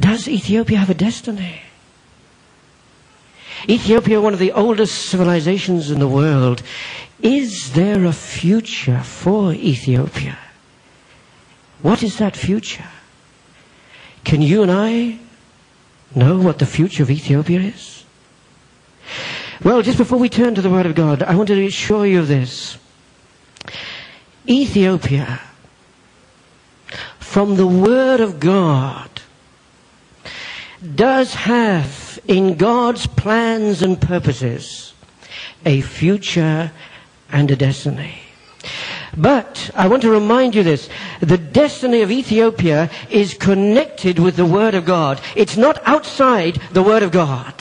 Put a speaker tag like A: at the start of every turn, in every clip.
A: Does Ethiopia have a destiny? Ethiopia, one of the oldest civilizations in the world. Is there a future for Ethiopia? What is that future? Can you and I know what the future of Ethiopia is? Well, just before we turn to the Word of God, I want to assure you of this. Ethiopia, from the Word of God, does have in God's plans and purposes a future and a destiny. But I want to remind you this. The destiny of Ethiopia is connected with the Word of God. It's not outside the Word of God.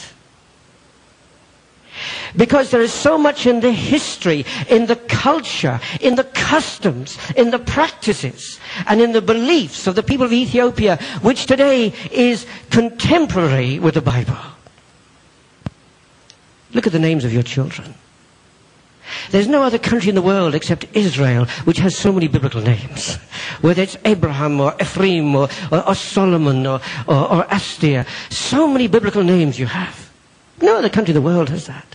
A: Because there is so much in the history, in the culture, in the customs, in the practices, and in the beliefs of the people of Ethiopia, which today is contemporary with the Bible. Look at the names of your children. There's no other country in the world except Israel which has so many biblical names. Whether it's Abraham or Ephraim or Solomon or Astir. So many biblical names you have. No other country in the world has that.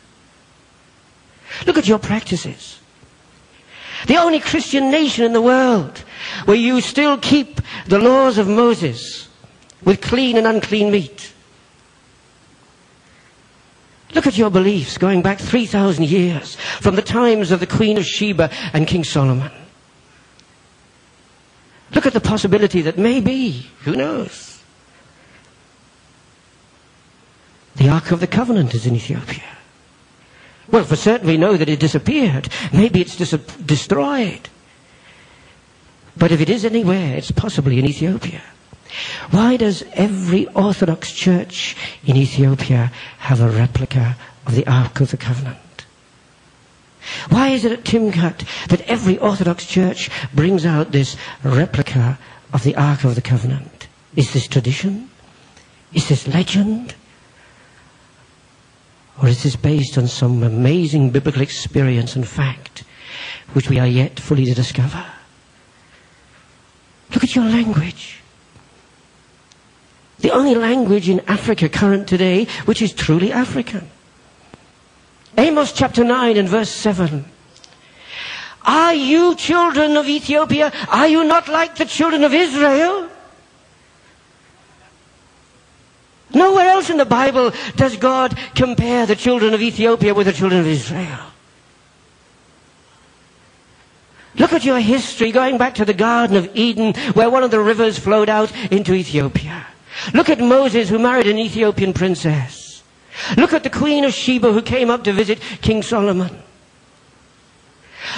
A: Look at your practices. The only Christian nation in the world where you still keep the laws of Moses with clean and unclean meat. Look at your beliefs going back 3,000 years from the times of the Queen of Sheba and King Solomon. Look at the possibility that maybe, who knows, the Ark of the Covenant is in Ethiopia. Well, for certain we know that it disappeared. Maybe it's destroyed. But if it is anywhere, it's possibly in Ethiopia. Why does every Orthodox church in Ethiopia have a replica of the Ark of the Covenant? Why is it at Timkat that every Orthodox church brings out this replica of the Ark of the Covenant? Is this tradition? Is this legend? Or is this based on some amazing biblical experience and fact which we are yet fully to discover? Look at your language. The only language in Africa current today which is truly African. Amos chapter 9 and verse 7. Are you children of Ethiopia? Are you not like the children of Israel? Nowhere else in the Bible does God compare the children of Ethiopia with the children of Israel. Look at your history going back to the Garden of Eden where one of the rivers flowed out into Ethiopia. Look at Moses who married an Ethiopian princess. Look at the Queen of Sheba who came up to visit King Solomon.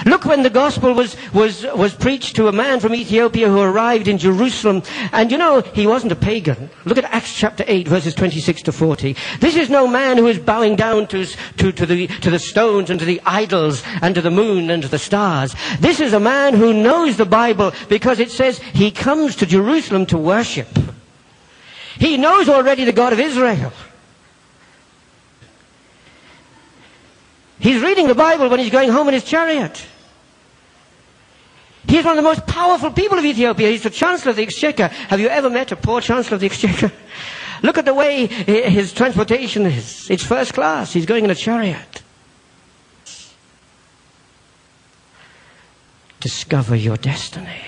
A: Look when the gospel was preached to a man from Ethiopia who arrived in Jerusalem. And you know, he wasn't a pagan. Look at Acts chapter 8 verses 26 to 40. This is no man who is bowing down to the stones and to the idols and to the moon and to the stars. This is a man who knows the Bible because it says he comes to Jerusalem to worship. He knows already the God of Israel. He's reading the Bible when he's going home in his chariot. He's one of the most powerful people of Ethiopia. He's the Chancellor of the Exchequer. Have you ever met a poor Chancellor of the Exchequer? Look at the way his transportation is. It's first class. He's going in a chariot. Discover your destiny.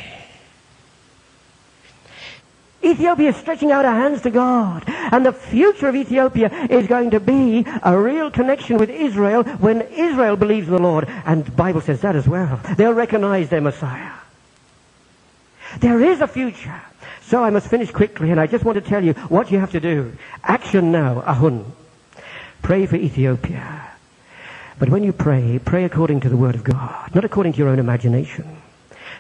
A: Ethiopia is stretching out her hands to God. And the future of Ethiopia is going to be a real connection with Israel when Israel believes in the Lord. And the Bible says that as well. They'll recognize their Messiah. There is a future. So I must finish quickly, and I just want to tell you what you have to do. Action now, Ahun. Pray for Ethiopia. But when you pray, pray according to the Word of God, not according to your own imagination.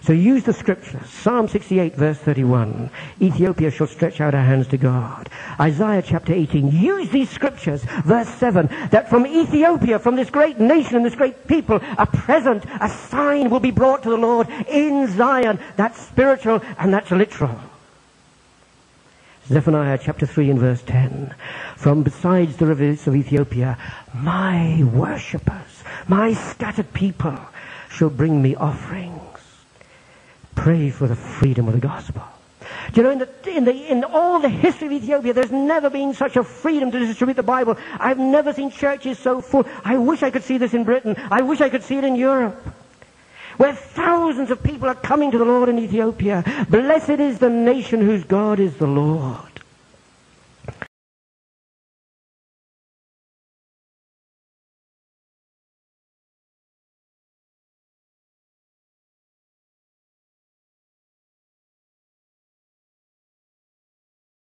A: So use the scriptures. Psalm 68 verse 31. Ethiopia shall stretch out her hands to God. Isaiah chapter 18. Use these scriptures. Verse 7. That from Ethiopia, from this great nation and this great people, a present, a sign will be brought to the Lord in Zion. That's spiritual and that's literal. Zephaniah chapter 3 and verse 10. From besides the rivers of Ethiopia, my worshippers, my scattered people shall bring me offerings. Pray for the freedom of the gospel. Do you know, in all the history of Ethiopia, there's never been such a freedom to distribute the Bible. I've never seen churches so full. I wish I could see this in Britain. I wish I could see it in Europe, where thousands of people are coming to the Lord in Ethiopia. Blessed is the nation whose God is the Lord.